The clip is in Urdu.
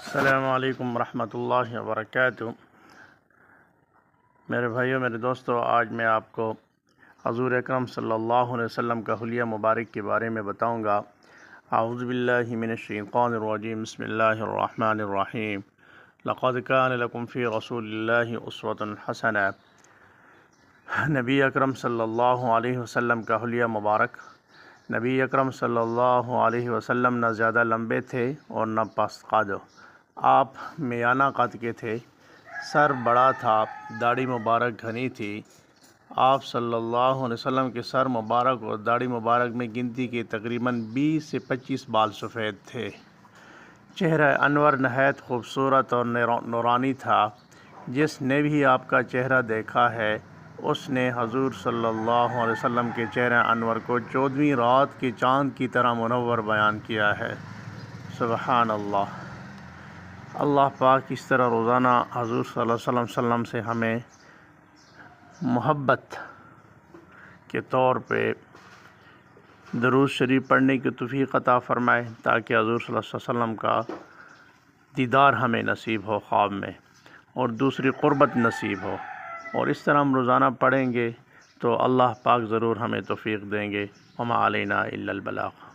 السلام علیکم ورحمۃ اللہ وبرکاتہ۔ میرے بھائیوں، میرے دوستو، آج میں آپ کو حضور اکرم صلی اللہ علیہ وسلم کا حلیہ مبارک کے بارے میں بتاؤں گا۔ اعوذ باللہ من الشیطان الرجیم، بسم اللہ الرحمن الرحیم۔ لقد کان لکم فی رسول اللہ اسوۃ حسنہ۔ نبی اکرم صلی اللہ علیہ وسلم کا حلیہ مبارک۔ نبی اکرم صلی اللہ علیہ وسلم نہ زیادہ لمبے تھے اور نہ پست قد۔ آپ میانہ قد کے تھے، سر بڑا تھا، داڑھی مبارک گھنی تھی۔ آپ صلی اللہ علیہ وسلم کے سر مبارک اور داڑھی مبارک میں گنتی کے تقریباً 20 سے 25 بال سفید تھے۔ چہرہ انور نہایت خوبصورت اور نورانی تھا۔ جس نے بھی آپ کا چہرہ دیکھا ہے، اس نے حضور صلی اللہ علیہ وسلم کے چہرہ انور کو 14ویں رات کے چاند کی طرح منور بیان کیا ہے۔ سبحان اللہ۔ اللہ پاک اس طرح روزانہ حضور صلی اللہ علیہ وسلم سے ہمیں محبت کے طور پہ درود شریف پڑھنے کی توفیق عطا فرمائے، تاکہ حضور صلی اللہ علیہ وسلم کا دیدار ہمیں نصیب ہو خواب میں، اور دوسری قربت نصیب ہو۔ اور اس طرح ہم روزانہ پڑھیں گے تو اللہ پاک ضرور ہمیں توفیق دیں گے۔ وما علینا الا البلاغ۔